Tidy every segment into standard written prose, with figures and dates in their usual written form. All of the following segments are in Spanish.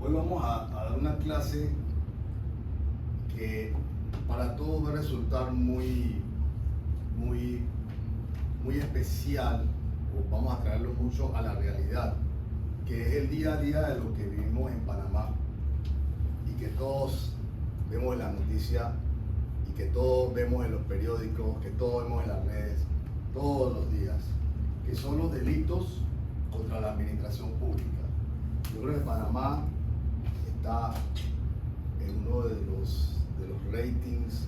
Hoy vamos a dar una clase que para todos va a resultar muy especial, o vamos a traerlo mucho a la realidad, que es el día a día de lo que vivimos en Panamá y que todos vemos en las noticias y que todos vemos en los periódicos, que todos vemos en las redes todos los días, que son los delitos contra la administración pública. Yo creo que Panamá está en uno de los ratings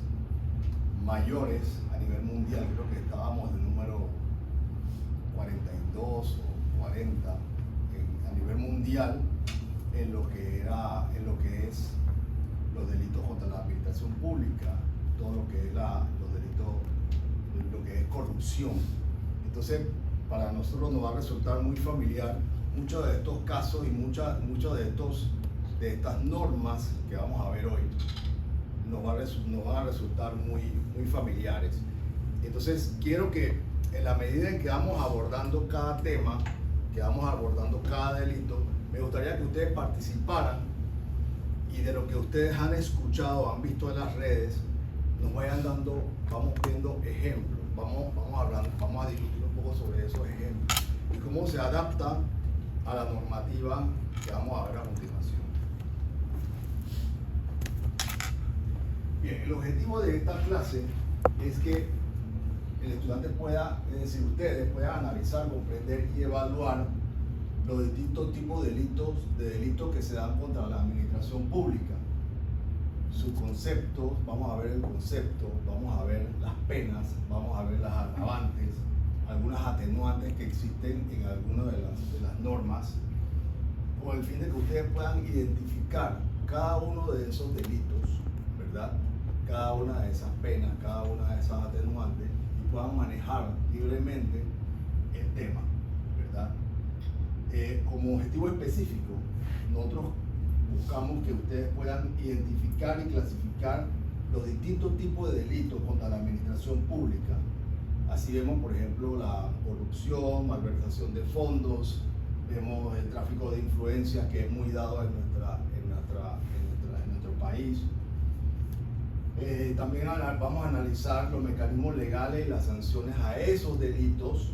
mayores a nivel mundial. Creo que estábamos de número 42 o 40 a nivel mundial en lo que es los delitos contra la administración pública, todo lo que es los delitos, lo que es corrupción. Entonces, para nosotros nos va a resultar muy familiar muchos de estos casos y muchas de estas normas que vamos a ver hoy nos van a resultar muy familiares. Entonces, quiero que en la medida en que vamos abordando cada tema, que vamos abordando cada delito, me gustaría que ustedes participaran y de lo que ustedes han escuchado, han visto en las redes, nos vayan dando, vamos viendo ejemplos, vamos a discutir un poco sobre esos ejemplos y cómo se adapta a la normativa que vamos a ver a continuación. Bien, el objetivo de esta clase es que el estudiante pueda, es decir, ustedes puedan analizar, comprender y evaluar los distintos tipos de delitos que se dan contra la administración pública. Sus conceptos, vamos a ver el concepto, vamos a ver las penas, vamos a ver las agravantes, algunas atenuantes que existen en algunas de las normas, con el fin de que ustedes puedan identificar cada uno de esos delitos, ¿verdad? Cada una de esas penas, cada una de esas atenuantes, y puedan manejar libremente el tema, ¿verdad? Como objetivo específico, nosotros buscamos que ustedes puedan identificar y clasificar los distintos tipos de delitos contra la administración pública. Así vemos, por ejemplo, la corrupción, malversación de fondos, vemos el tráfico de influencias, que es muy dado en nuestro país. También vamos a analizar los mecanismos legales y las sanciones a esos delitos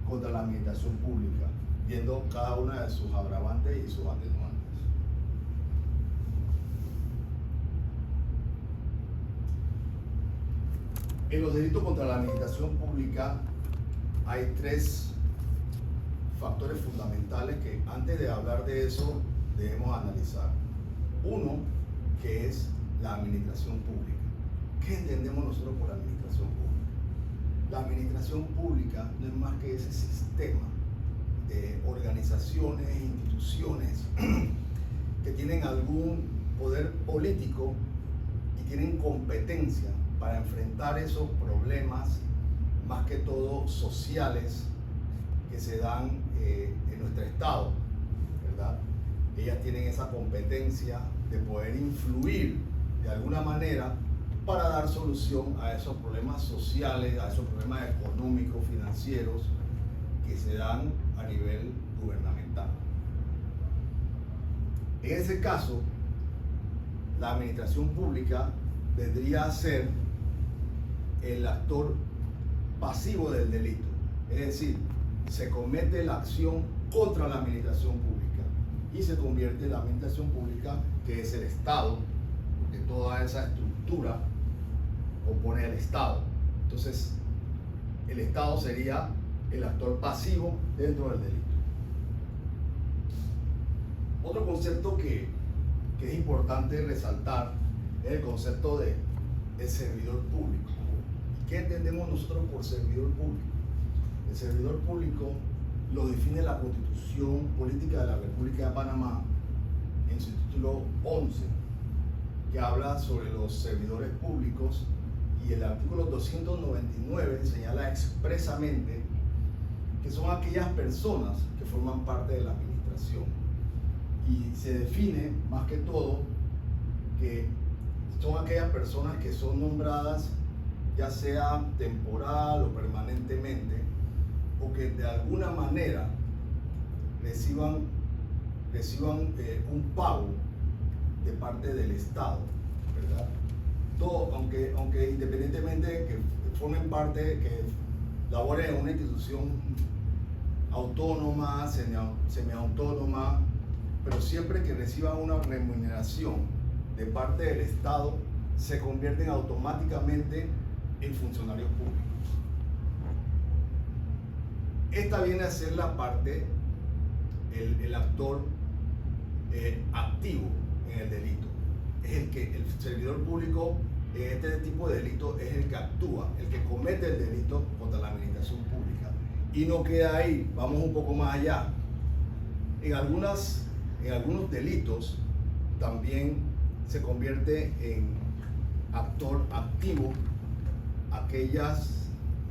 contra la administración pública, viendo cada una de sus agravantes y sus atenuantes. En los delitos contra la administración pública hay tres factores fundamentales que antes de hablar de eso debemos analizar. Uno, que es la administración pública. ¿Qué entendemos nosotros por administración pública? La administración pública no es más que ese sistema de organizaciones e instituciones que tienen algún poder político y tienen competencia para enfrentar esos problemas, más que todo sociales, que se dan en nuestro estado, ¿verdad? Ellas tienen esa competencia de poder influir de alguna manera para dar solución a esos problemas sociales, a esos problemas económicos, financieros que se dan a nivel gubernamental. En ese caso, la administración pública vendría a ser el actor pasivo del delito, es decir, se comete la acción contra la administración pública y se convierte en la administración pública, que es el Estado, porque toda esa estructura compone el Estado. Entonces, el Estado sería el actor pasivo dentro del delito. Otro concepto que es importante resaltar es el concepto de el servidor público. ¿Qué entendemos nosotros por servidor público? El servidor público lo define la Constitución Política de la República de Panamá en su título 11, que habla sobre los servidores públicos, y el artículo 299 señala expresamente que son aquellas personas que forman parte de la administración, y se define más que todo que son aquellas personas que son nombradas ya sea temporal o permanentemente, o que de alguna manera reciban reciban un pago de parte del Estado, ¿verdad? Todo, aunque independientemente de que formen parte, que laboren en una institución autónoma, semiautónoma, pero siempre que reciban una remuneración de parte del Estado, se convierten automáticamente en funcionarios públicos. Esta viene a ser la parte, el actor activo en el delito. Es el que el servidor público en este tipo de delito es el que actúa, el que comete el delito contra la administración pública. Y no queda ahí, vamos un poco más allá. En algunos delitos también se convierte en actor activo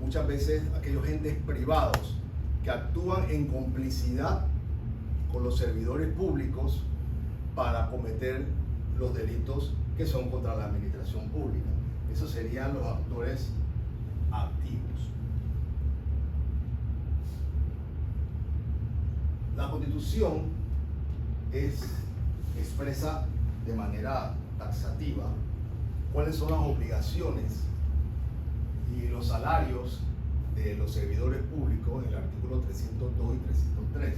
muchas veces aquellos entes privados que actúan en complicidad con los servidores públicos para cometer los delitos que son contra la administración pública. Esos serían los actores activos. La Constitución expresa de manera taxativa cuáles son las obligaciones y los salarios de los servidores públicos en el artículo 302 y 303,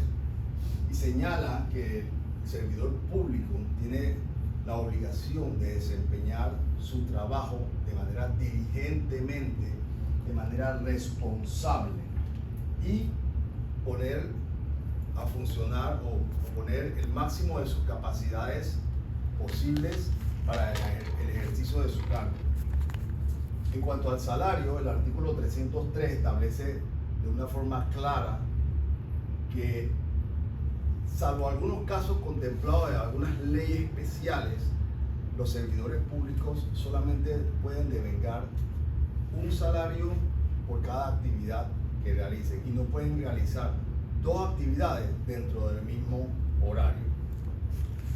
y señala que el servidor público tiene la obligación de desempeñar su trabajo de manera diligentemente, de manera responsable, y poner a funcionar o poner el máximo de sus capacidades posibles para el ejercicio de su cargo. En cuanto al salario, el artículo 303 establece de una forma clara que, salvo algunos casos contemplados en algunas leyes especiales, los servidores públicos solamente pueden devengar un salario por cada actividad que realicen, y no pueden realizar dos actividades dentro del mismo horario.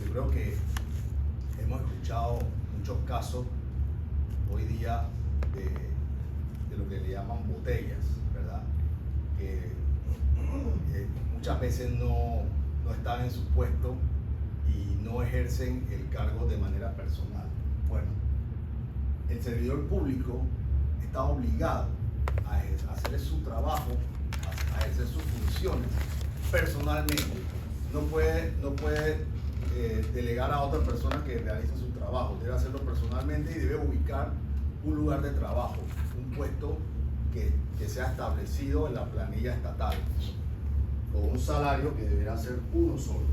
Yo creo que hemos escuchado muchos casos hoy día de lo que le llaman botellas, ¿verdad? Que muchas veces no están en su puesto y no ejercen el cargo de manera personal. Bueno, el servidor público está obligado a hacer su trabajo, a ejercer sus funciones personalmente. No puede delegar a otra persona que realice su trabajo. Debe hacerlo personalmente y debe ubicar un lugar de trabajo, un puesto que sea establecido en la planilla estatal, con un salario que deberá ser uno solo.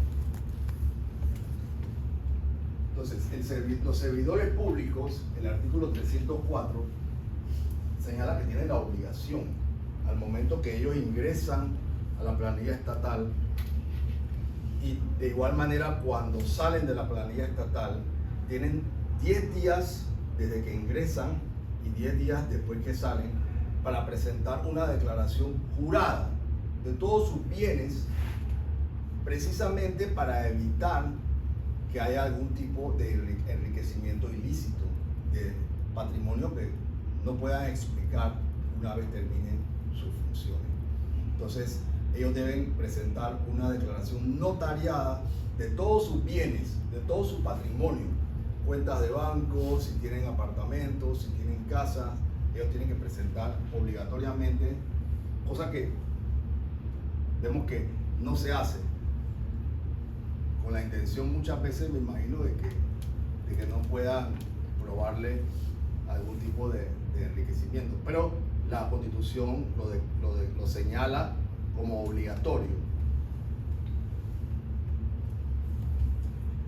Entonces, los servidores públicos, el artículo 304, señala que tienen la obligación, al momento que ellos ingresan a la planilla estatal, y de igual manera cuando salen de la planilla estatal, tienen 10 días desde que ingresan y 10 días después que salen para presentar una declaración jurada de todos sus bienes, precisamente para evitar que haya algún tipo de enriquecimiento ilícito, de patrimonio que no puedan explicar una vez terminen sus funciones. Entonces, ellos deben presentar una declaración notariada de todos sus bienes, de todo su patrimonio, cuentas de banco, si tienen apartamentos, si tienen casas, ellos tienen que presentar obligatoriamente, cosa que vemos que no se hace, con la intención muchas veces, me imagino, de que no puedan probarle algún tipo de enriquecimiento, pero la Constitución lo señala como obligatorio.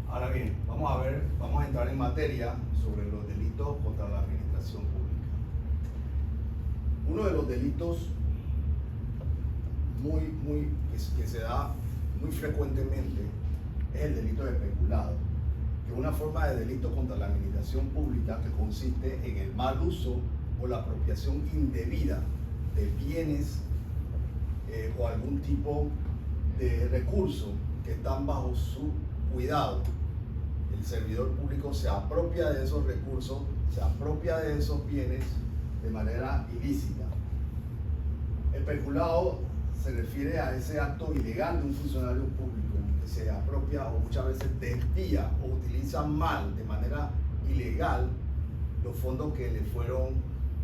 Ahora bien, vamos a entrar en materia sobre los delitos contra la administración pública. Uno de los delitos que se da muy frecuentemente es el delito de peculado, que es una forma de delito contra la administración pública que consiste en el mal uso o la apropiación indebida de bienes o algún tipo de recurso que están bajo su cuidado. El servidor público se apropia de esos recursos, se apropia de esos bienes de manera ilícita. El peculado se refiere a ese acto ilegal de un funcionario público, se apropia o muchas veces desvía o utiliza mal, de manera ilegal, los fondos que le fueron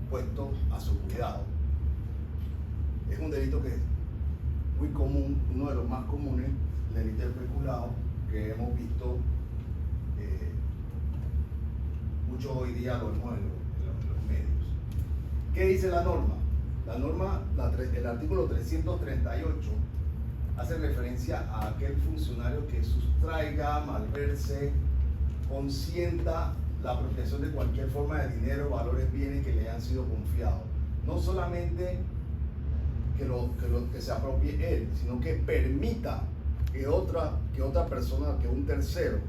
puestos a su cuidado. Es un delito que es muy común, uno de los más comunes, el delito de peculado, que hemos visto mucho hoy día, lo vemos en los medios. ¿Qué dice la norma? La norma, el artículo 338, hace referencia a aquel funcionario que sustraiga, malverse, consienta la apropiación de cualquier forma de dinero, valores, bienes que le hayan sido confiados. No solamente que se apropie él, sino que permita que otra persona, que un tercero,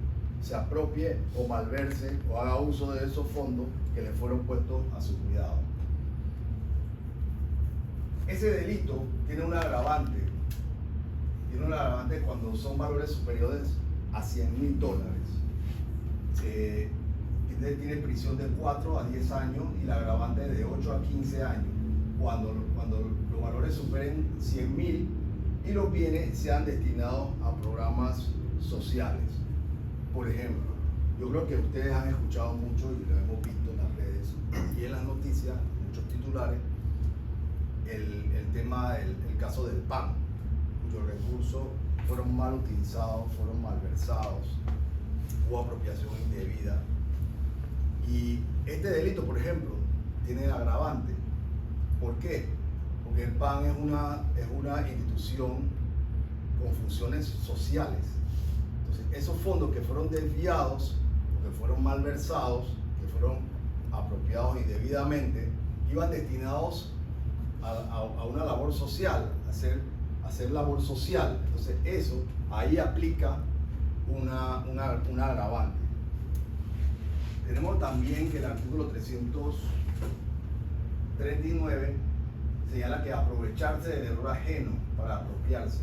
se apropie o malverse o haga uso de esos fondos que le fueron puestos a su cuidado. Ese delito tiene un agravante. Tiene un agravante cuando son valores superiores a $100,000. Tiene prisión de 4 a 10 años y el agravante de 8 a 15 años. Cuando los valores superen 100,000 y los bienes sean destinados a programas sociales. Por ejemplo, yo creo que ustedes han escuchado mucho y lo hemos visto en las redes y en las noticias, muchos titulares, el tema, el caso del PAN, cuyos recursos fueron mal utilizados, fueron malversados, hubo apropiación indebida. Y este delito, por ejemplo, tiene agravante. ¿Por qué? Porque el PAN es una institución con funciones sociales. Entonces, esos fondos que fueron desviados, o que fueron malversados, que fueron apropiados indebidamente, iban destinados a una labor social, a hacer labor social. Entonces, eso ahí aplica un agravante. Tenemos también que el artículo 339 señala que aprovecharse del error ajeno para apropiarse,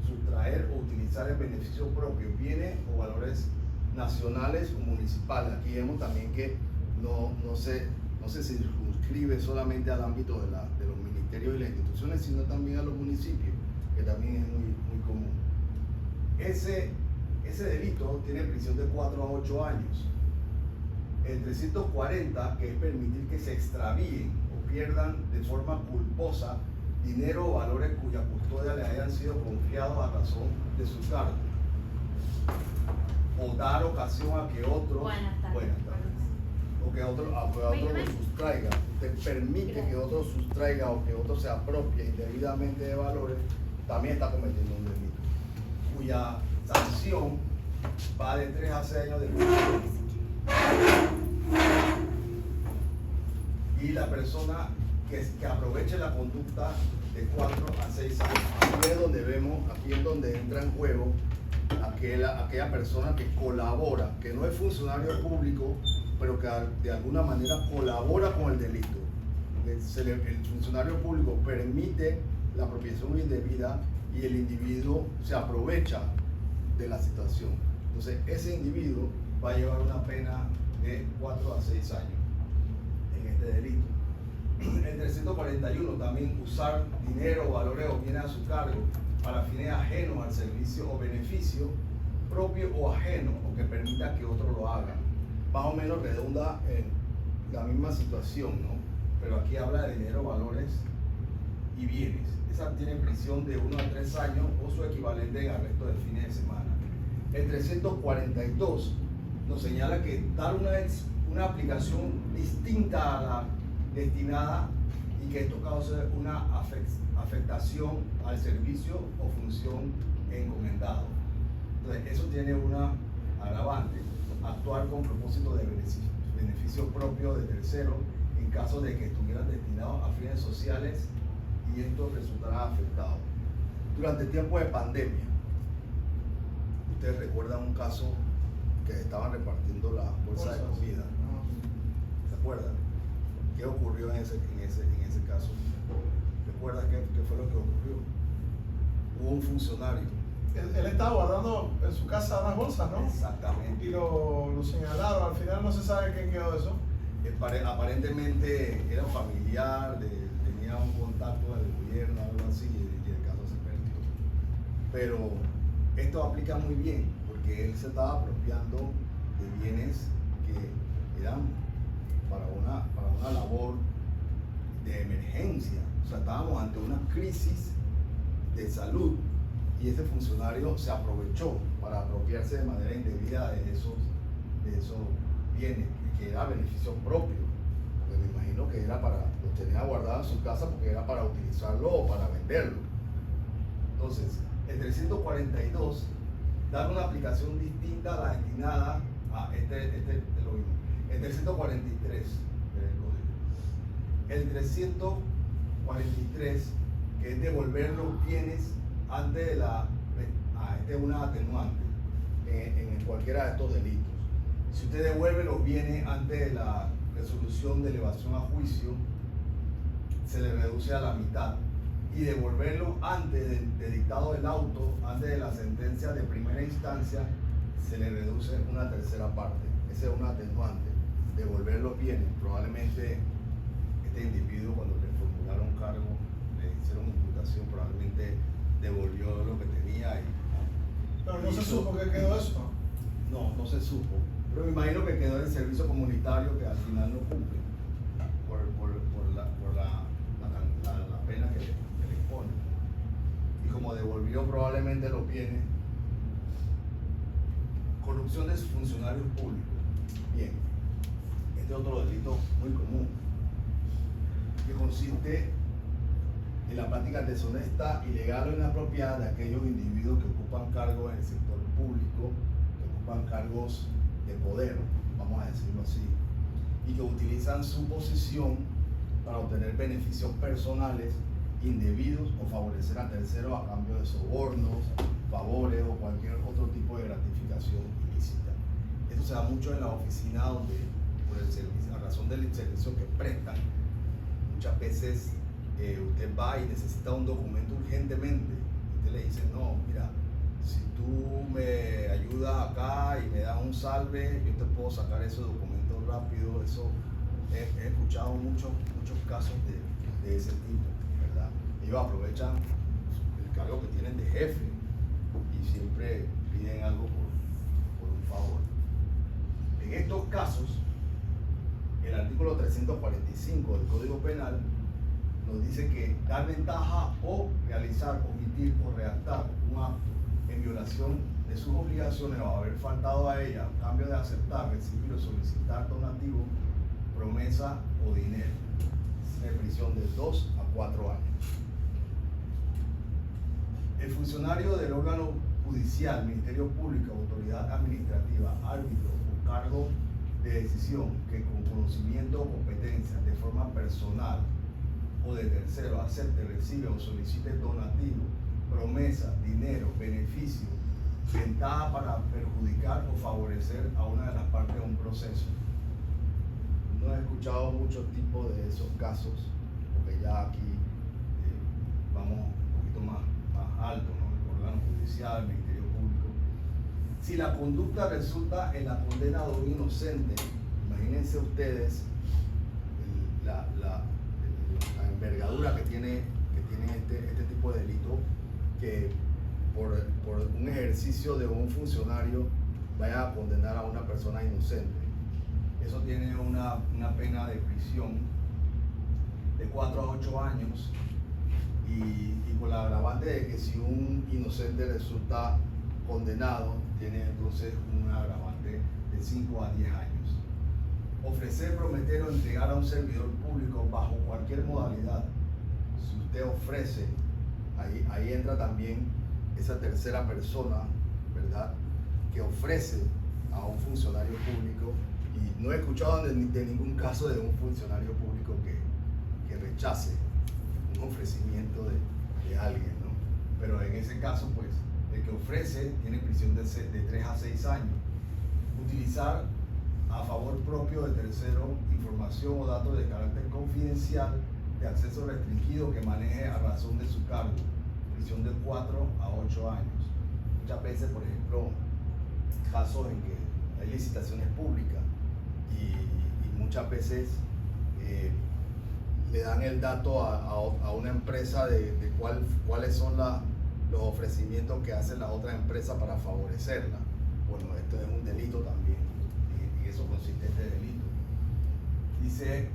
sustraer o utilizar el beneficio propio, bienes o valores nacionales o municipales. Aquí vemos también que no se circunscribe solamente al ámbito de los ministerios y las instituciones, sino también a los municipios, que también es muy común. Ese delito tiene prisión de 4 a 8 años. El 340, que es permitir que se extravíen o pierdan de forma culposa dinero o valores cuya custodia le hayan sido confiados a razón de su cargo, o dar ocasión a que otro lo sustraiga. Usted permite que otro sustraiga o que otro se apropie indebidamente de valores, también está cometiendo un delito, cuya sanción va de 3 a 6 años de prisión. Y la persona que aproveche la conducta de 4 a 6 años. Aquí es donde entra en juego aquella persona que colabora, que no es funcionario público, pero que de alguna manera colabora con el delito. El funcionario público permite la apropiación indebida y el individuo se aprovecha de la situación. Entonces, ese individuo va a llevar una pena de 4 a 6 años en este delito. El 341 también, usar dinero, valores o bienes a su cargo para fines ajenos al servicio o beneficio propio o ajeno, o que permita que otro lo haga. Más o menos redunda en la misma situación, ¿no? Pero aquí habla de dinero, valores y bienes. Esa tiene prisión de 1 a 3 años o su equivalente en arresto de fines de semana. El 342 nos señala que dar una aplicación distinta a la destinada y que esto cause una afectación al servicio o función encomendado. Entonces, eso tiene una agravante: actuar con propósito de beneficio propio de terceros en caso de que estuvieran destinados a fines sociales y esto resultará afectado. Durante el tiempo de pandemia, ustedes recuerdan un caso que estaban repartiendo la bolsa de comida. ¿Se acuerdan? ¿Qué ocurrió en ese caso? ¿Recuerdas qué fue lo que ocurrió? Hubo un funcionario. Él estaba guardando en su casa unas bolsas, ¿no? Exactamente. Y lo señalaron. Al final no se sabe quién quedó de eso. Aparentemente era familiar, tenía un contacto del gobierno, algo así, y el caso se perdió. Pero esto aplica muy bien porque él se estaba apropiando de bienes que eran para una labor de emergencia. O sea, estábamos ante una crisis de salud y ese funcionario se aprovechó para apropiarse de manera indebida de esos bienes, que era beneficio propio. Porque me imagino que era lo tenía guardado en su casa porque era para utilizarlo o para venderlo. Entonces, el 342 da una aplicación distinta a la destinada a lo mismo. El 343, el 343, que es devolver los bienes antes de este es una atenuante en cualquiera de estos delitos. Si usted devuelve los bienes antes de la resolución de elevación a juicio, se le reduce a la mitad. Y devolverlo antes de dictado del auto, antes de la sentencia de primera instancia, se le reduce una tercera parte. Ese es un atenuante. Devolver los bienes. Probablemente este individuo, cuando le formularon cargo, le hicieron imputación, probablemente devolvió lo que tenía. Pero no se supo que quedó eso. No se supo. Pero me imagino que quedó en el servicio comunitario que al final no cumple por la pena que le impone. Y como devolvió probablemente los bienes, corrupción de funcionarios públicos. Bien, este es otro delito muy común, que consiste en la práctica deshonesta, ilegal o inapropiada de aquellos individuos que ocupan cargos en el sector público, que ocupan cargos de poder, vamos a decirlo así, y que utilizan su posición para obtener beneficios personales indebidos o favorecer a terceros a cambio de sobornos, favores o cualquier otro tipo de gratificación ilícita. Esto se da mucho en la oficina donde, por el servicio, a razón del servicio que prestan, muchas veces usted va y necesita un documento urgentemente. Usted le dice, no, mira, si tú me ayudas acá y me das un salve, yo te puedo sacar ese documento rápido. Eso he escuchado muchos casos de ese tipo, ¿verdad? Ellos aprovechan el cargo que tienen de jefe y siempre piden algo por un favor. En estos casos, el artículo 345 del Código Penal nos dice que dar ventaja o realizar, omitir o redactar un acto en violación de sus obligaciones o haber faltado a ella a cambio de aceptar, recibir o solicitar donativo, promesa o dinero, de prisión de 2 a 4 años. El funcionario del órgano judicial, Ministerio Público, autoridad administrativa, árbitro o cargo de decisión que con conocimiento o competencia de forma personal o de tercero acepte, recibe o solicite donativo, promesa, dinero, beneficio, ventaja para perjudicar o favorecer a una de las partes de un proceso. No he escuchado muchos tipos de esos casos, porque ya aquí vamos un poquito más alto, ¿no? El órgano judicial, el Ministerio Público. Si la conducta resulta en la condena de un inocente, imagínense ustedes la envergadura que tiene este tipo de delito, que por un ejercicio de un funcionario vaya a condenar a una persona inocente. Eso tiene una pena de prisión de 4 a 8 años y con la agravante de que si un inocente resulta condenado, tiene entonces un agravante de 5 a 10 años. Ofrecer, prometer o entregar a un servidor público bajo cualquier modalidad. Si usted ofrece, ahí entra también esa tercera persona, ¿verdad?, que ofrece a un funcionario público, y no he escuchado de ningún caso de un funcionario público que rechace un ofrecimiento de alguien, ¿no? Pero en ese caso, pues, el que ofrece tiene prisión de 3 a 6 años. Utilizar a favor propio de tercero información o datos de carácter confidencial de acceso restringido que maneje a razón de su cargo, prisión de 4 a 8 años. Muchas veces, por ejemplo, casos en que hay licitaciones públicas y muchas veces le dan el dato a una empresa de cuáles son los ofrecimientos que hacen las otras empresas para favorecerla. Bueno, esto es un delito también, y eso consiste en este delito. Dice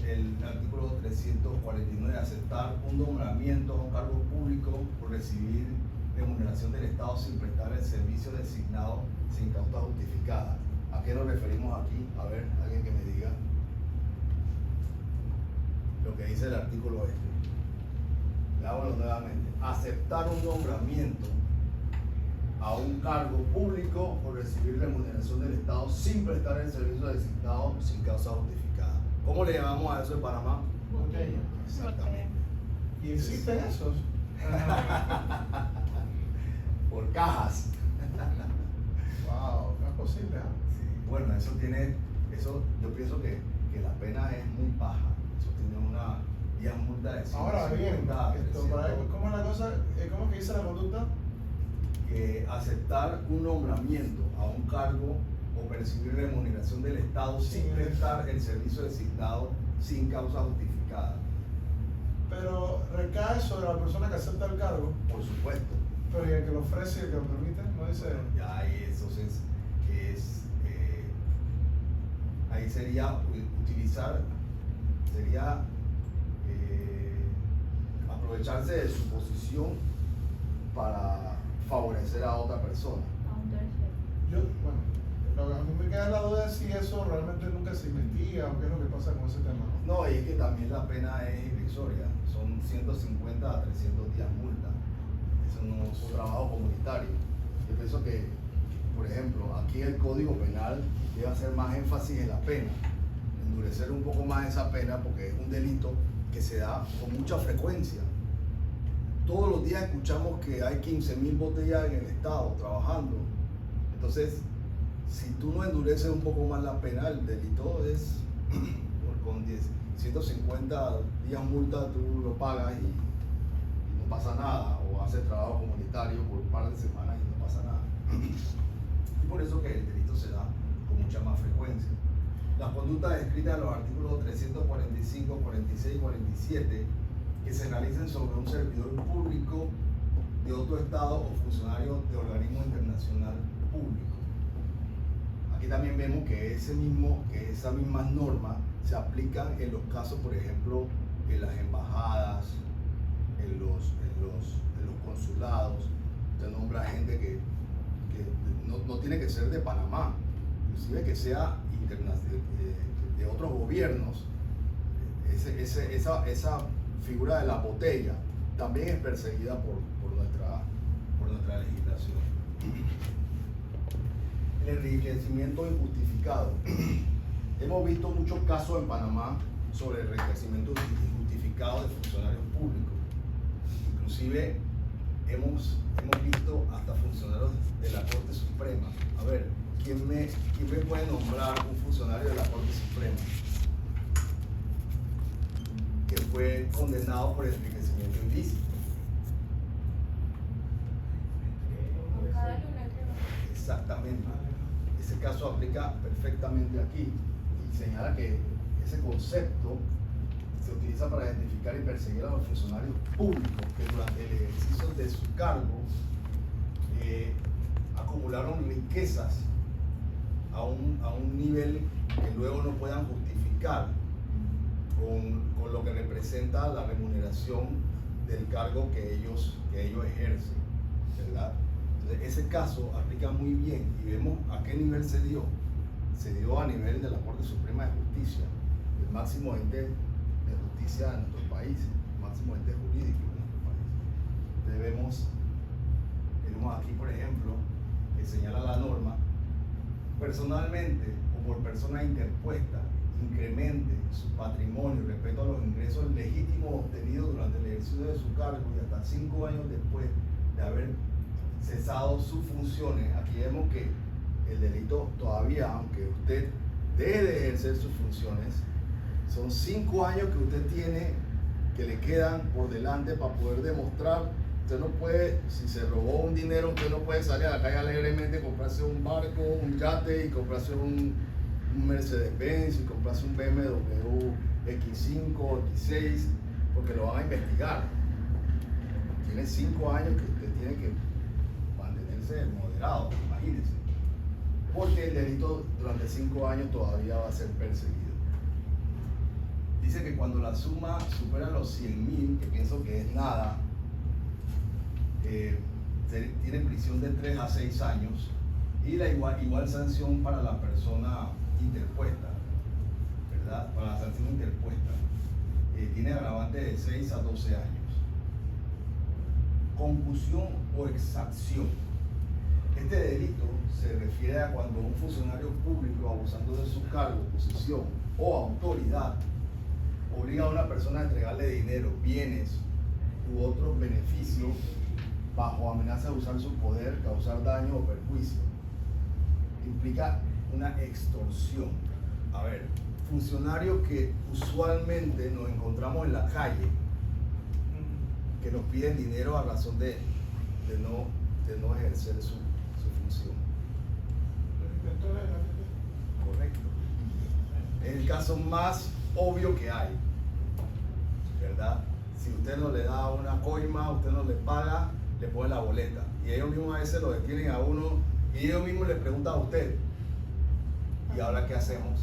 el artículo 349, aceptar un nombramiento a un cargo público por recibir remuneración del Estado sin prestar el servicio designado sin causa justificada. ¿A qué nos referimos aquí? A ver, alguien que me diga lo que dice el artículo este. Leámoslo nuevamente. Aceptar un nombramiento a un cargo público por recibir remuneración del Estado sin prestar el servicio designado sin causa justificada. ¿Cómo le llamamos a eso en Panamá? Botella. Exactamente. ¿Y existen esos? Por cajas. Wow, no es posible, ¿eh? Sí, bueno, eso yo pienso que la pena es muy baja. Eso tiene una multa de 150, Ahora bien, 300. ¿cómo es la cosa? ¿Cómo es que dice la conducta? Aceptar un nombramiento a un cargo o percibir remuneración del Estado sin prestar el servicio designado sin causa justificada. Pero recae sobre la persona que acepta el cargo. Por supuesto. Pero ¿y el que lo ofrece y el que lo permite? No dice. Ya ahí entonces ahí sería aprovecharse de su posición para favorecer a otra persona. Bueno, lo que a mí me queda la duda es si eso realmente nunca se investiga o qué es lo que pasa con ese tema, ¿no? No, y es que también la pena es irrisoria, son 150 a 300 días multa. Eso no es un trabajo comunitario. Yo pienso que, por ejemplo, aquí el Código Penal debe hacer más énfasis en la pena, endurecer un poco más esa pena porque es un delito que se da con mucha frecuencia. Todos los días escuchamos que hay 15.000 botellas en el Estado trabajando. Entonces, si tú no endureces un poco más la pena, el delito es con 150 días multa, tú lo pagas y no pasa nada, o haces trabajo comunitario por un par de semanas y no pasa nada. Y por eso que el delito se da con mucha más frecuencia. Las conductas descritas en los artículos 345, 46 y 47 que se realicen sobre un servidor público de otro estado o funcionario de organismo internacional público. Aquí también vemos que esas mismas normas se aplican en los casos, por ejemplo, en las embajadas, en los consulados. Se nombra gente que no tiene que ser de Panamá, inclusive que sea de otros gobiernos. Esa figura de la botella también es perseguida por nuestra legislación. El enriquecimiento injustificado. Hemos visto muchos casos en Panamá sobre el enriquecimiento injustificado de funcionarios públicos. Inclusive hemos visto hasta funcionarios de la Corte Suprema. A ver, ¿quién me puede nombrar un funcionario de la Corte Suprema que fue condenado por enriquecimiento ilícito? Exactamente. Ese caso aplica perfectamente aquí y señala que ese concepto se utiliza para identificar y perseguir a los funcionarios públicos que durante el ejercicio de su cargo acumularon riquezas a un nivel que luego no puedan justificar con lo que representa la remuneración del cargo que ellos ejercen, ¿verdad? Entonces, ese caso aplica muy bien y vemos a qué nivel se dio. Se dio a nivel de la Corte Suprema de Justicia, el máximo ente de justicia de nuestro país, el máximo ente jurídico de nuestro país. Entonces vemos aquí, por ejemplo, que señala la norma: personalmente o por persona interpuesta, incremente su patrimonio respecto a los ingresos legítimos obtenidos durante el ejercicio de su cargo y hasta 5 años después de haber cesado sus funciones. Aquí vemos que el delito todavía, aunque usted deje de ejercer sus funciones, son 5 años que usted tiene, que le quedan por delante para poder demostrar. Usted no puede, si se robó un dinero, usted no puede salir a la calle alegremente, comprarse un barco, un yate y comprarse un Mercedes-Benz y comprarse un BMW X5 o X6, porque lo van a investigar. tiene 5 años que usted tiene que mantenerse moderado, imagínese. Porque el delito durante 5 años todavía va a ser perseguido. Dice que cuando la suma supera los 100.000, que pienso que es nada, tiene prisión de 3 a 6 años y la igual sanción para la persona interpuesta, ¿verdad? Para la sanción interpuesta. Tiene agravante de 6 a 12 años. Concusión o exacción. Este delito se refiere a cuando un funcionario público, abusando de su cargo, posición o autoridad, obliga a una persona a entregarle dinero, bienes u otros beneficios bajo amenaza de usar su poder, causar daño o perjuicio. Implica una extorsión. A ver, funcionarios que usualmente nos encontramos en la calle, que nos piden dinero a razón de no ejercer su función. Correcto. Es el caso más obvio que hay, ¿verdad? Si usted no le da una coima, usted no le paga, le pone la boleta. Y ellos mismos a veces lo detienen a uno y ellos mismos le preguntan a usted, ¿y ahora qué hacemos?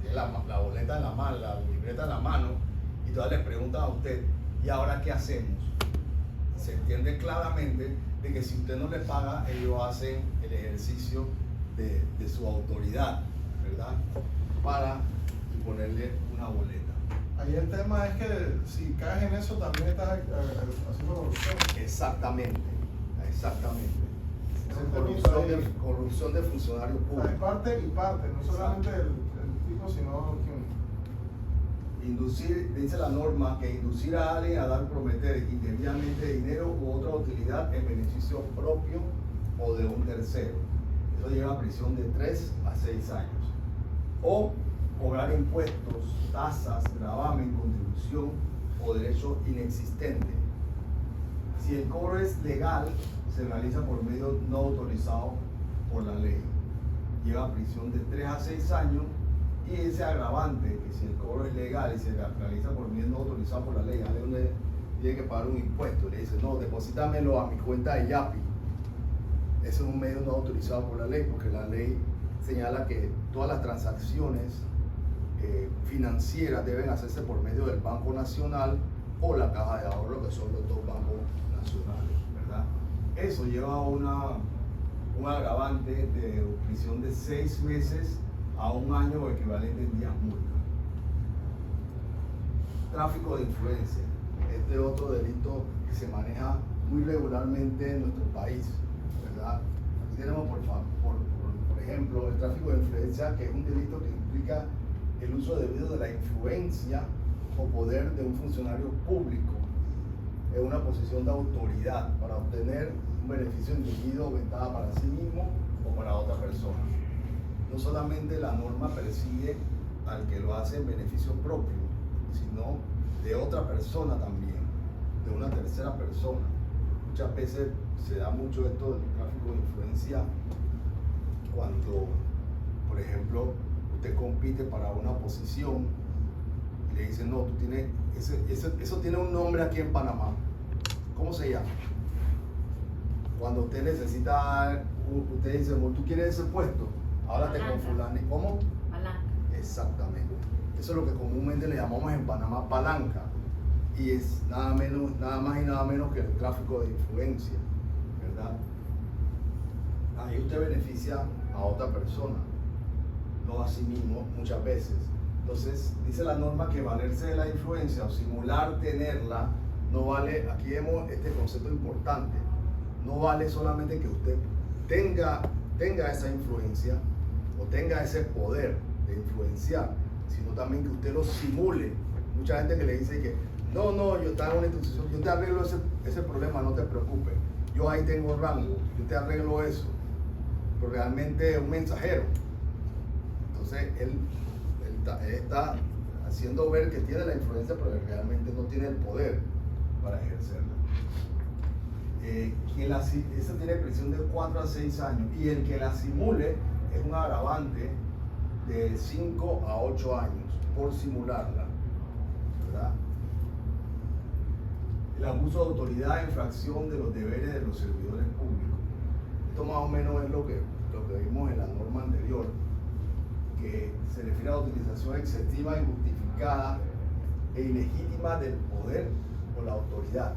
Tiene la boleta en la mano, la libreta en la mano, y todavía le preguntan a usted, ¿y ahora qué hacemos? Se entiende claramente de que si usted no le paga, ellos hacen el ejercicio de su autoridad, ¿verdad? Para ponerle una boleta. Ahí el tema es que si caes en eso también estás haciendo corrupción. Exactamente. Corrupción Corrupción de funcionarios es públicos. parte y parte, no solamente el tipo, sino quien. Inducir, dice la norma, que inducir a alguien a dar, prometer indebidamente dinero u otra utilidad en beneficio propio o de un tercero. Eso lleva a prisión de 3 a 6 años. O cobrar impuestos, tasas, gravamen, contribución o derecho inexistente. Si el cobro es legal, se realiza por medio no autorizado por la ley. Lleva prisión de 3 a 6 años y ese agravante, que si el cobro es legal y se realiza por medio no autorizado por la ley, ¿vale? Donde tiene que pagar un impuesto, le dice, no, deposítamelo a mi cuenta de Yapi. Ese es un medio no autorizado por la ley, porque la ley señala que todas las transacciones financieras deben hacerse por medio del Banco Nacional o la Caja de Ahorro, que son los dos bancos nacionales, ¿verdad? Eso lleva un agravante de prisión de 6 meses a 1 año o equivalente en días multa. Tráfico de influencia. Este es otro delito que se maneja muy regularmente en nuestro país, ¿verdad? Aquí tenemos, por ejemplo, el tráfico de influencia, que es un delito que implica el uso debido de la influencia o poder de un funcionario público en una posición de autoridad para obtener un beneficio indebido o ventaja para sí mismo o para otra persona. No solamente la norma persigue al que lo hace en beneficio propio, sino de otra persona también, de una tercera persona. Muchas veces se da mucho esto del tráfico de influencia cuando, por ejemplo, usted compite para una posición y le dicen, no, tú tienes, eso tiene un nombre aquí en Panamá. ¿Cómo se llama? Cuando usted necesita, usted dice, tú quieres ese puesto, háblate con fulano. ¿Cómo? Palanca. Exactamente. Eso es lo que comúnmente le llamamos en Panamá palanca. Y es nada más y nada menos que el tráfico de influencia, ¿verdad? Ahí usted beneficia a otra persona, no a sí mismo muchas veces. Entonces, dice la norma que valerse de la influencia o simular tenerla no vale. Aquí vemos este concepto importante. No vale solamente que usted tenga esa influencia o tenga ese poder de influenciar, sino también que usted lo simule. Mucha gente que le dice que no, yo estaba en una institución, yo te arreglo ese problema, no te preocupes, yo ahí tengo rango, yo te arreglo eso, pero realmente es un mensajero. Entonces él está haciendo ver que tiene la influencia, pero realmente no tiene el poder para ejercerla. Eso tiene prisión de 4 a 6 años, y el que la simule es un agravante de 5 a 8 años por simularla, ¿verdad? el abuso de autoridad en infracción de los deberes de los servidores públicos. Esto más o menos es lo que vimos en la norma anterior, que se refiere a la utilización excesiva, injustificada e ilegítima del poder o la autoridad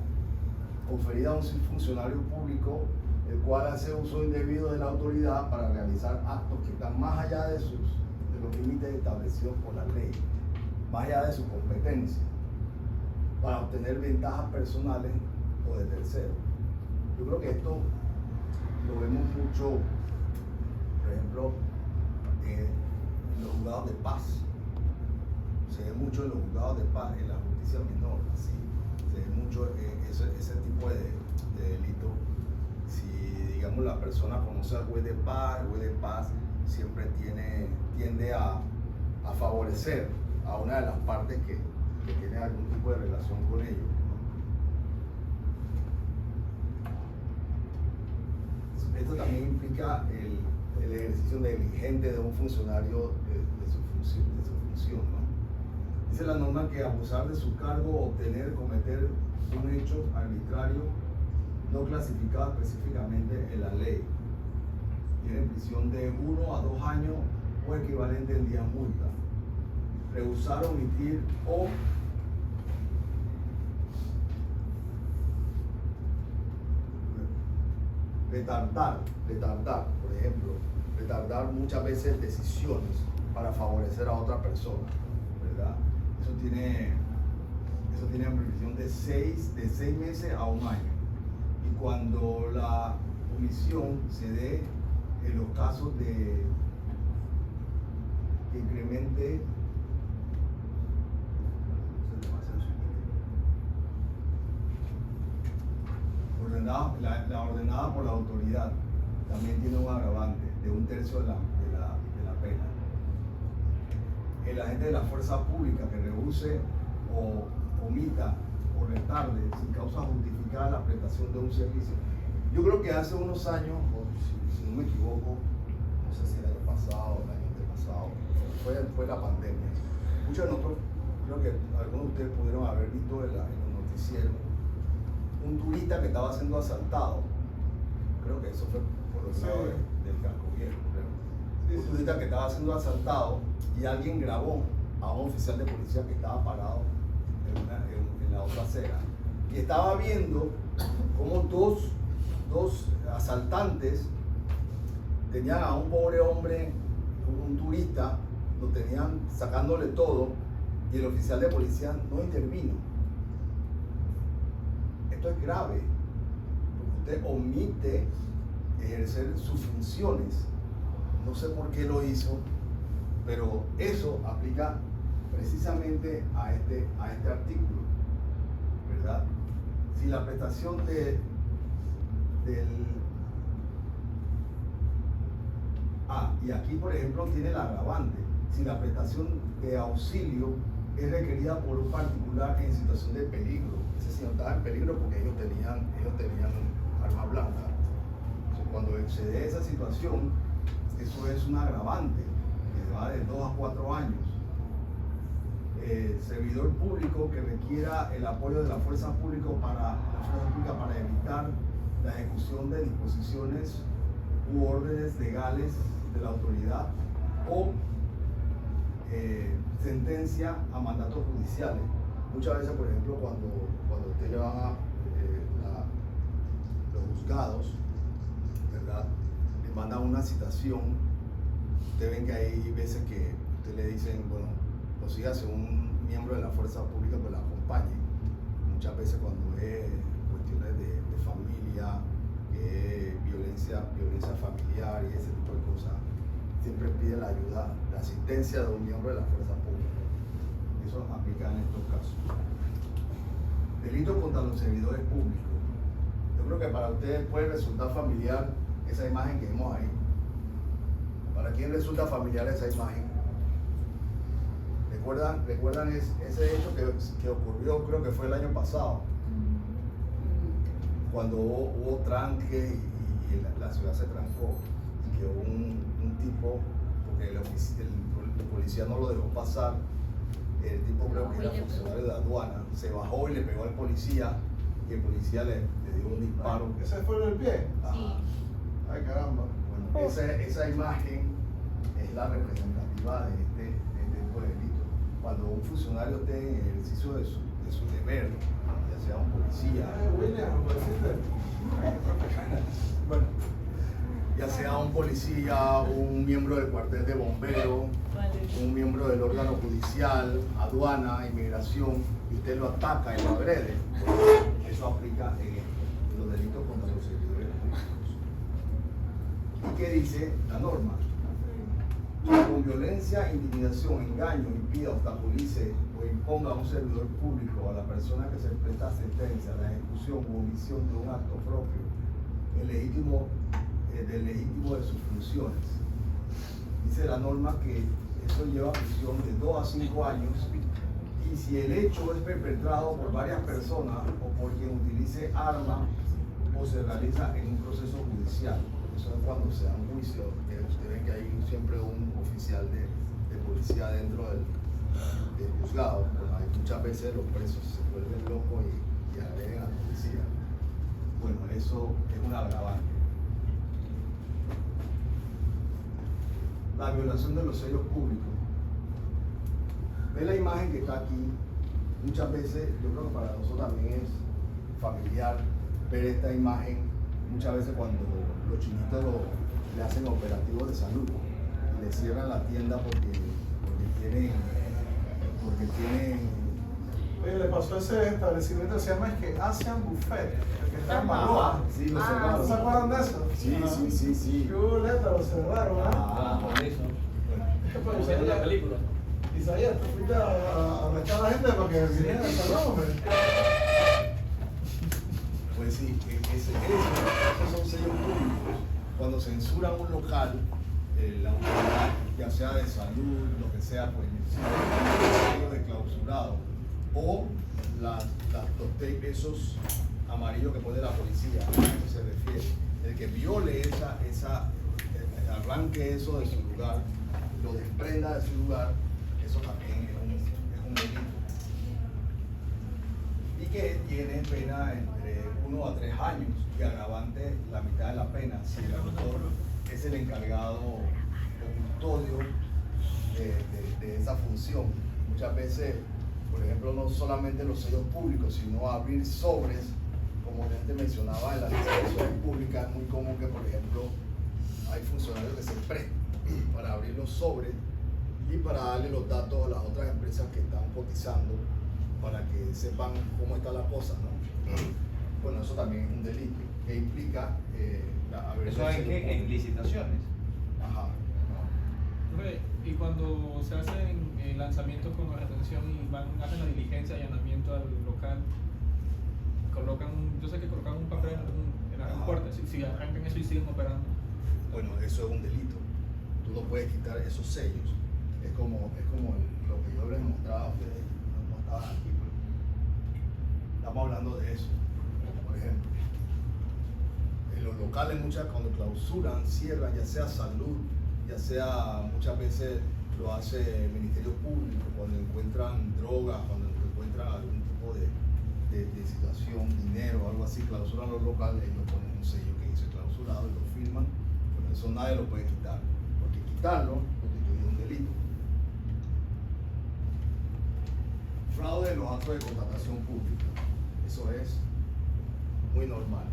conferida a un funcionario público, el cual hace uso indebido de la autoridad para realizar actos que están más allá de los límites establecidos por la ley, más allá de su competencia, para obtener ventajas personales o de terceros. Yo creo que esto lo vemos mucho, por ejemplo, en los juzgados de paz. Se ve mucho en los juzgados de paz, en la justicia menor, así. Se ve mucho ese tipo de delito. Si, digamos, la persona conoce al juez de paz, el juez de paz siempre tiende a favorecer a una de las partes que tiene algún tipo de relación con ellos. Esto también implica el ejercicio negligente de un funcionario de su función, ¿no? Dice la norma que abusar de su cargo, obtener, cometer un hecho arbitrario no clasificado específicamente en la ley, tiene prisión de 1 a 2 años o equivalente en días multa. Rehusar, omitir o retardar, por ejemplo, retardar muchas veces decisiones para favorecer a otra persona, ¿verdad? Eso tiene una prisión de 6 meses a 1 año. Y cuando la omisión se dé en los casos de que incremente la ordenada por la autoridad, también tiene un agravante de 1/3 de la pena. El agente de la fuerza pública que rehúse o omita o retarde sin causa justificada la prestación de un servicio. Yo creo que hace unos años, o si no me equivoco, no sé si el año pasado o el año antepasado, fue la pandemia. Muchos de nosotros, creo que algunos de ustedes pudieron haber visto en los noticieros un turista que estaba siendo asaltado. Creo que eso fue por los lados del casco viejo, creo. Un turista que estaba siendo asaltado y alguien grabó a un oficial de policía que estaba parado en la otra acera y estaba viendo cómo dos asaltantes tenían a un pobre hombre, un turista, lo tenían sacándole todo y el oficial de policía no intervino. Esto es grave, porque usted omite ejercer sus funciones. No sé por qué lo hizo, pero eso aplica precisamente a este artículo, ¿verdad? Si la prestación y aquí por ejemplo tiene el agravante, si la prestación de auxilio es requerida por un particular en situación de peligro. Ese señor estaba en peligro porque ellos tenían arma blanca. Entonces, cuando se dé esa situación, eso es un agravante que va de 2 a 4 años. Servidor público que requiera el apoyo de la fuerza pública para evitar la ejecución de disposiciones u órdenes legales de la autoridad o sentencia a mandatos judiciales. Muchas veces, por ejemplo, cuando usted le van a los juzgados, ¿verdad? Le mandan una citación. Usted ven que hay veces que usted le dicen, bueno, consígase un miembro de la fuerza pública que la acompañe. Muchas veces cuando es cuestiones de familia, violencia familiar y ese tipo de cosas, siempre pide la ayuda, la asistencia de un miembro de la fuerza pública. Eso aplica en estos casos. Delitos contra los servidores públicos. Yo creo que para ustedes puede resultar familiar esa imagen que vemos ahí. ¿Para quién resulta familiar esa imagen? ¿Recuerdan ese hecho que ocurrió, creo que fue el año pasado? Cuando hubo tranque y la ciudad se trancó y que un tipo, porque el policía no lo dejó pasar, el tipo creo que era funcionario de aduana, se bajó y le pegó al policía y el policía le dio un disparo. ¿Ese fue en el pie? Sí. Ay, caramba. Bueno, esa imagen es la representativa de este tipo de delito. Cuando un funcionario esté en el ejercicio de su deber, ya sea un policía, William, bueno, ya sea un policía, un miembro del cuartel de bomberos, un miembro del órgano judicial, aduana, inmigración, y usted lo ataca y lo agrede, eso aplica en los delitos contra los servidores públicos. ¿Y qué dice la norma? Con violencia, intimidación, engaño, impida, obstaculice o imponga a un servidor público o a la persona que se presta sentencia la ejecución u omisión de un acto propio del legítimo de sus funciones. Dice la norma que eso lleva prisión de 2 a 5 años, y si el hecho es perpetrado por varias personas o por quien utilice armas o se realiza en un proceso judicial. Eso es cuando se da un juicio, que ustedes ven que hay siempre un oficial de policía dentro del juzgado. Bueno, hay muchas veces los presos se vuelven locos y agreden a la policía. Bueno, eso es un agravante. La violación de los sellos públicos. Ve la imagen que está aquí. Muchas veces, yo creo que para nosotros también es familiar ver esta imagen. Muchas veces cuando los chinitos le hacen operativos de salud y le cierran la tienda porque tienen Oye, le pasó a ese establecimiento, se llama Asian Buffet, el que está en Maloa. Sí, lo cerraron. ¿No se acuerdan de eso? Sí. Qué boleta, lo cerraron, Por eso. Bueno, Como en la película. Isaías, tú fuiste a arrestar a la gente para que viniera al salón, hombre. Pues sí, esos son sellos públicos. Cuando censuran un local, la autoridad, ya sea de salud, lo que sea, pues sellos de clausurado, o los tapes esos amarillos que pone la policía, a eso se refiere. El que viole arranque eso de su lugar, lo desprenda de su lugar, eso también es un delito. Y que tiene pena entre 1 a 3 años y agravante la mitad de la pena si el autor es el encargado o custodio de esa función. Muchas veces, por ejemplo, no solamente los sellos públicos, sino abrir sobres, como antes mencionaba en la licitación pública. Es muy común que, por ejemplo, hay funcionarios que se prestan para abrir los sobres y para darle los datos a las otras empresas que están cotizando para que sepan cómo está la cosa, ¿no? Bueno, eso también es un delito que implica ¿Eso en licitaciones? Ajá. Y cuando se hacen lanzamientos con retención y hacen la diligencia, allanamiento al local, yo sé que colocan un papel en la puerta, si arrancan eso y siguen operando. Bueno, eso es un delito. Tú no puedes quitar esos sellos. Es como lo que yo les mostraba a ustedes, no estaban aquí, pero estamos hablando de eso. Por ejemplo, en los locales cuando clausuran, cierran, ya sea salud, ya sea muchas veces lo hace el Ministerio Público, cuando encuentran drogas, cuando encuentran algún tipo de situación, dinero, algo así, clausuran los locales, ellos ponen un sello que dice clausurado y lo firman. Bueno, eso nadie lo puede quitar, porque quitarlo constituye un delito. Fraude en los actos de contratación pública, eso es muy normal.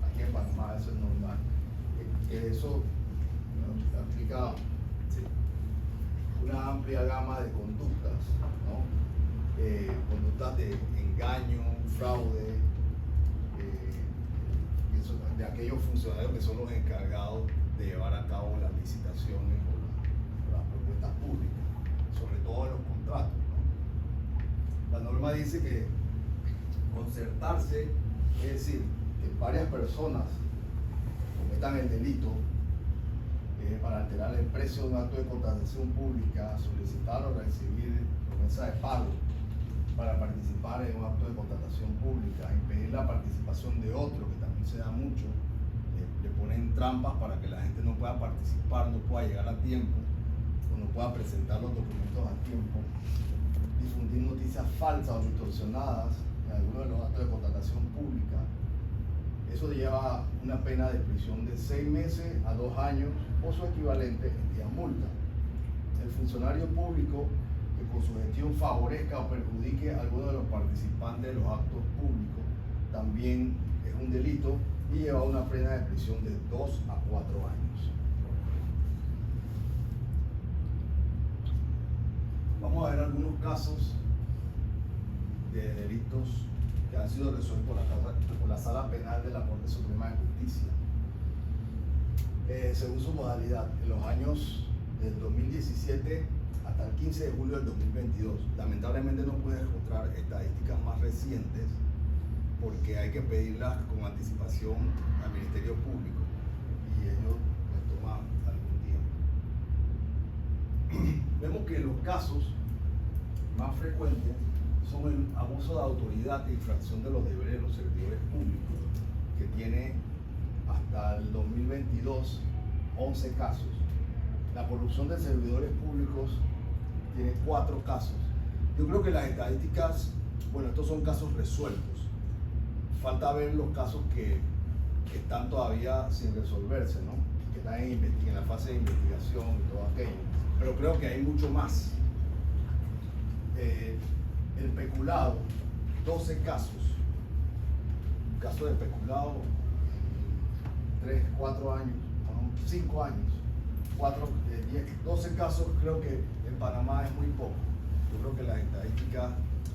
Aquí en Panamá eso es normal. Eso aplica una amplia gama de conductas, ¿no? Conductas de engaño, fraude, de aquellos funcionarios que son los encargados de llevar a cabo las licitaciones o las propuestas públicas, sobre todo en los contratos, ¿no? La norma dice que concertarse, es decir, que varias personas cometan el delito para alterar el precio de un acto de contratación pública, solicitar o recibir promesa de pago para participar en un acto de contratación pública, impedir la participación de otro, que también se da mucho, le ponen trampas para que la gente no pueda participar, no pueda llegar a tiempo o no pueda presentar los documentos a tiempo, difundir noticias falsas o distorsionadas en alguno de los actos de contratación pública, eso lleva una pena de prisión de 6 meses a 2 años o su equivalente en día multa. El funcionario público que con su gestión favorezca o perjudique a alguno de los participantes de los actos públicos también es un delito y lleva una pena de prisión de 2 a 4 años. Vamos a ver algunos casos de delitos que han sido resueltos por la Sala Penal de la Corte Suprema de Justicia. Según su modalidad, en los años del 2017 hasta el 15 de julio del 2022. Lamentablemente no pude encontrar estadísticas más recientes porque hay que pedirlas con anticipación al Ministerio Público y ello les toma algún tiempo. Vemos que los casos más frecuentes son el abuso de autoridad e infracción de los deberes de los servidores públicos, que tiene hasta el 2022 11 casos. La corrupción de servidores públicos tiene 4 casos. Yo creo que las estadísticas, bueno, estos son casos resueltos. Falta ver los casos que están todavía sin resolverse, ¿no? Que están en la fase de investigación y todo aquello. Pero creo que hay mucho más. El peculado, 12 casos. Un caso de peculado, 3, 4 años, 5 años. 12 casos, creo que en Panamá es muy poco. Yo creo que las estadísticas,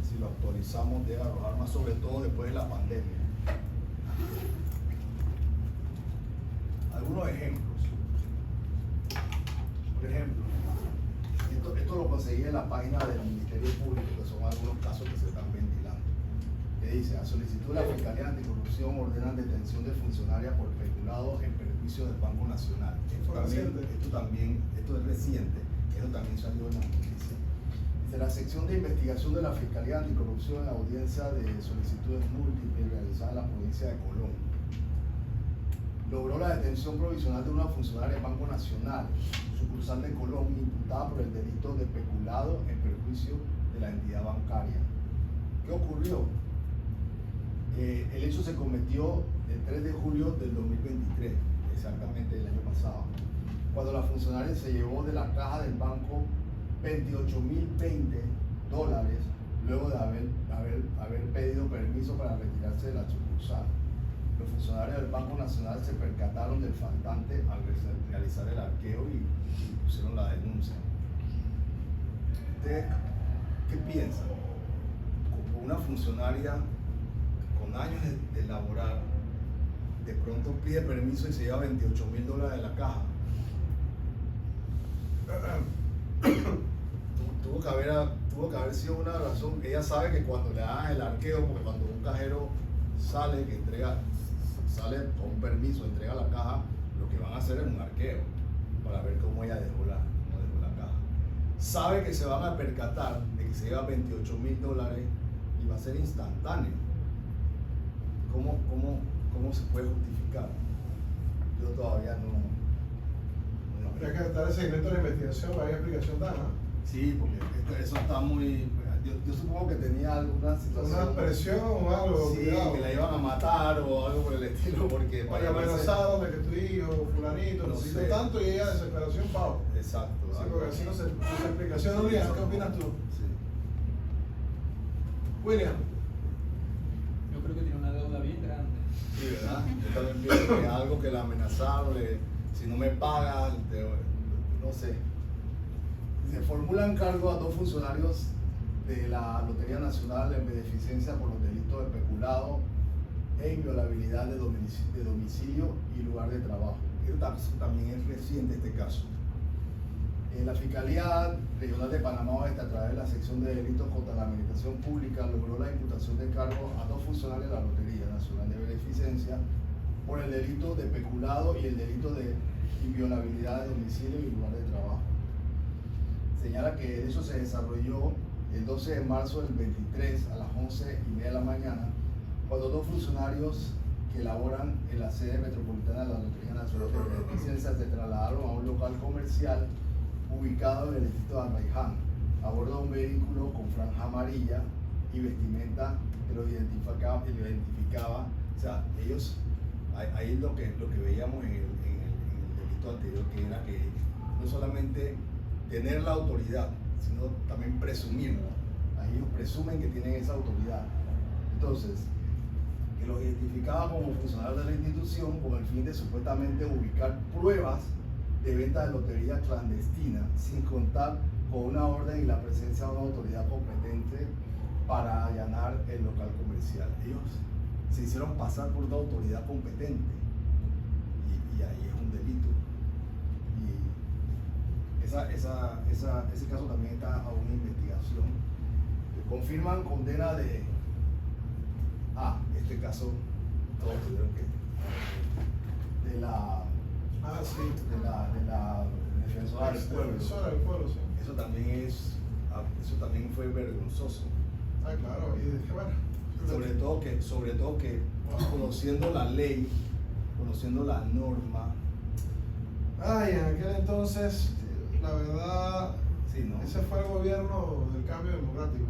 si lo actualizamos, debe arrojar más, sobre todo después de la pandemia. Algunos ejemplos. Por ejemplo, esto lo conseguí en la página del Ministerio Público, que son algunos casos que se están ventilando. Que dice: a solicitud de la Fiscalía Anticorrupción ordenan detención de funcionaria por peculado en perjuicio del Banco Nacional. Esto es reciente, esto también salió en la noticia. Dice: la sección de investigación de la Fiscalía Anticorrupción en la audiencia de solicitudes múltiples realizada en la provincia de Colón logró la detención provisional de una funcionaria del Banco Nacional, sucursal de Colón, imputada por el delito de peculado en perjuicio de la entidad bancaria. ¿Qué ocurrió? El hecho se cometió el 3 de julio del 2023, exactamente el año pasado, cuando la funcionaria se llevó de la caja del banco $28,020, luego de haber pedido permiso para retirarse de la sucursal. Los funcionarios del Banco Nacional se percataron del faltante al realizar el arqueo y pusieron la denuncia. ¿Ustedes qué piensan? Como una funcionaria con años de laborar, de pronto pide permiso y se lleva $28,000 de la caja. Tuvo que haber sido una razón. Ella sabe que cuando le hagan el arqueo, porque cuando un cajero sale con un permiso, entrega la caja, lo que van a hacer es un arqueo para ver cómo ella dejó la caja. Sabe que se van a percatar de que se lleva $28,000 y va a ser instantáneo. ¿Cómo se puede justificar? Yo todavía no. Habría que dar el seguimiento de la investigación para ver qué explicación da, ¿no? Sí, porque eso está muy. Yo supongo que tenía alguna situación. Una presión o algo. Sí, cuidado. que la iban a matar o algo por el estilo, porque. Oye, amenazaron de que tu hijo, fulanito, No necesito sé. tanto y ella desesperación, pago. Exacto. Sí, porque así no se explicación no llega. ¿Qué opinas tú? Sí. William. Yo creo que tiene una deuda bien grande. Sí, ¿verdad? Yo también pienso que algo que la amenazaron, si no me pagan, no sé. Se formulan cargos a 2 funcionarios de la Lotería Nacional en beneficencia por los delitos de peculado e inviolabilidad de domicilio y lugar de trabajo. Eso también es reciente este caso. La Fiscalía Regional de Panamá Oeste, a través de la sección de delitos contra la administración pública, logró la imputación de cargos a 2 funcionarios de la Lotería Nacional de Beneficencia por el delito de peculado y el delito de inviolabilidad de domicilio y lugar de trabajo. Señala que eso se desarrolló el 12 de marzo del 23 a las 11:30 de la mañana, cuando 2 funcionarios que laboran en la sede metropolitana de la Lotería Nacional de Beneficencia se trasladaron a un local comercial ubicado en el distrito de Arraiján, a bordo de un vehículo con franja amarilla y vestimenta que lo identificaba. O sea, ellos, ahí es lo que veíamos en el delito anterior, que era que no solamente tener la autoridad, sino también presumirla. Ahí ellos presumen que tienen esa autoridad. Entonces, que los identificaba como funcionarios de la institución con el fin de supuestamente ubicar pruebas de venta de lotería clandestina, sin contar con una orden y la presencia de una autoridad competente para allanar el local comercial. Ellos se hicieron pasar por una autoridad competente y ahí es un delito. Y ese caso también está a una investigación. Confirman condena de... este caso todos tuvieron que... de la defensora del pueblo. Defensora del pueblo, sí. Eso también fue vergonzoso. Claro, y bueno. Sobre todo que conociendo la ley, conociendo la norma. En aquel entonces, la verdad, Sí, ¿no? ese fue el gobierno del cambio democrático.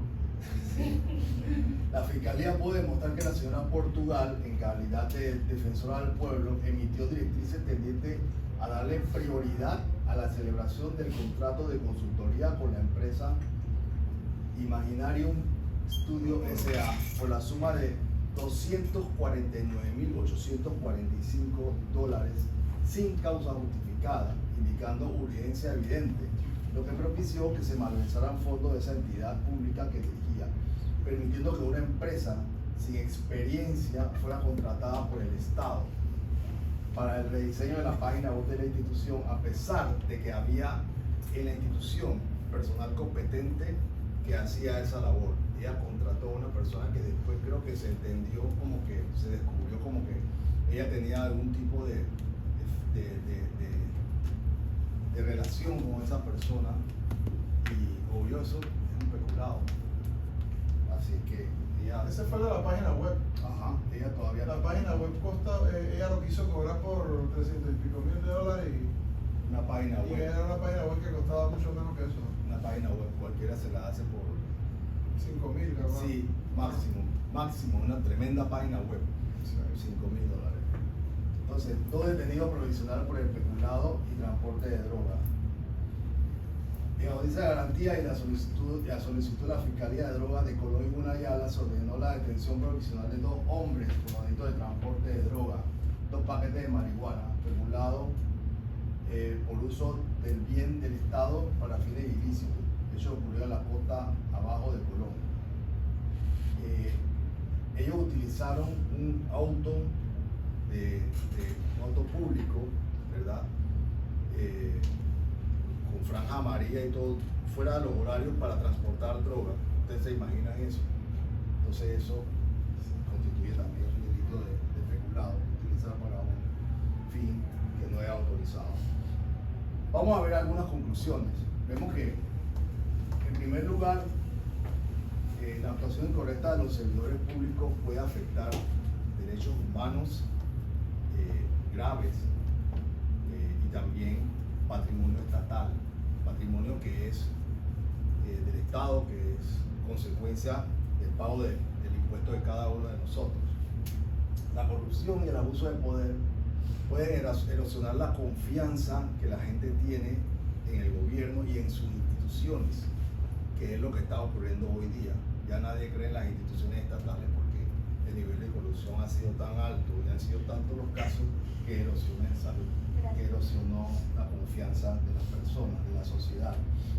La Fiscalía pudo demostrar que la señora Portugal, en calidad de defensora del pueblo, emitió directrices tendientes a darle prioridad a la celebración del contrato de consultoría con la empresa Imaginarium Studio S.A. por la suma de $249.845 sin causa justificada, indicando urgencia evidente, lo que propició que se malversaran fondos de esa entidad pública que dirigía, permitiendo que una empresa sin experiencia fuera contratada por el Estado para el rediseño de la página web de la institución, a pesar de que había en la institución personal competente que hacía esa labor. Ella contrató a una persona que después creo que se entendió como que se descubrió como que ella tenía algún tipo de relación con esa persona, y obvio eso es un peculado. Así que ella... Ese fue de la página web. Ajá, ella todavía... La página web ella lo quiso cobrar por $300 y pico mil y una página web. Y era una página web que costaba mucho menos que eso. Una página web cualquiera se la hace por... 5.000, ¿verdad? Sí, máximo, una tremenda página web. Sí. $5.000. Entonces, dos detenidos provisionales por el peculado y transporte de droga. En audiencia de garantía y la solicitud de la Fiscalía de Drogas de Colón y Gunayala se ordenó la detención provisional de 2 hombres por delito de transporte de droga, 2 paquetes de marihuana, peculado por uso del bien del Estado para fines ilícitos. Eso ocurrió en la costa abajo de Colón. Ellos utilizaron un auto un auto público, ¿verdad? Con franja amarilla y todo, fuera de los horarios para transportar droga. Ustedes se imaginan eso. Entonces eso constituye también un delito de peculado, utilizar para un fin que no es autorizado. Vamos a ver algunas conclusiones. Vemos que, en primer lugar, la actuación incorrecta de los servidores públicos puede afectar derechos humanos graves y también patrimonio estatal, patrimonio que es del Estado, que es consecuencia del pago del impuesto de cada uno de nosotros. La corrupción y el abuso de poder pueden erosionar la confianza que la gente tiene en el gobierno y en sus instituciones, que es lo que está ocurriendo hoy día. Ya nadie cree en las instituciones estatales porque el nivel de corrupción ha sido tan alto y han sido tantos los casos que erosionó la confianza de las personas, de la sociedad.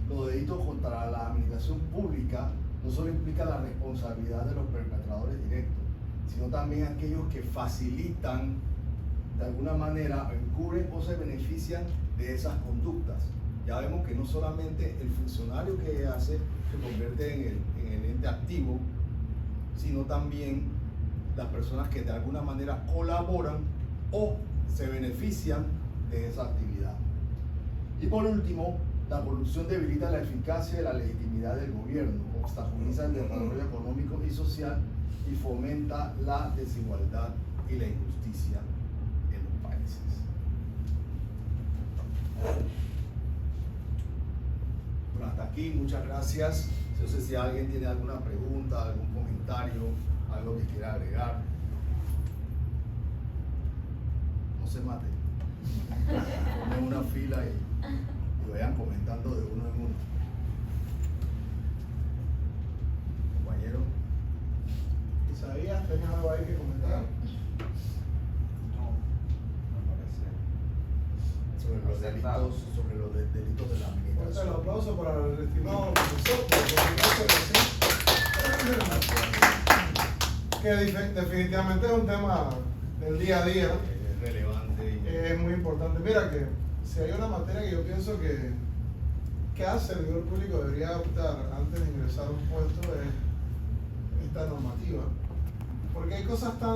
Los delitos contra la administración pública no solo implican la responsabilidad de los perpetradores directos, sino también aquellos que facilitan de alguna manera, encubren o se benefician de esas conductas. Ya vemos que no solamente el funcionario que hace se convierte en el ente activo, sino también las personas que de alguna manera colaboran o se benefician de esa actividad. Y por último, la corrupción debilita la eficacia y la legitimidad del gobierno, obstaculiza el desarrollo económico y social y fomenta la desigualdad y la injusticia en los países. Bueno, hasta aquí, muchas gracias. Entonces, si alguien tiene alguna pregunta, algún comentario, algo que quiera agregar, no se mate. Pongan una fila y vayan comentando de uno en uno. Compañero. Isaías, ¿tenés algo ahí que comentar? No, me parece. Sobre los delitos de la Fuerte el administración. aplauso para el estimado profesor por comunicarse que definitivamente es un tema del día a día. Es relevante y Es muy importante. Mira que si hay una materia que yo pienso que cada servidor público debería adoptar antes de ingresar a un puesto es esta normativa. Porque hay cosas tan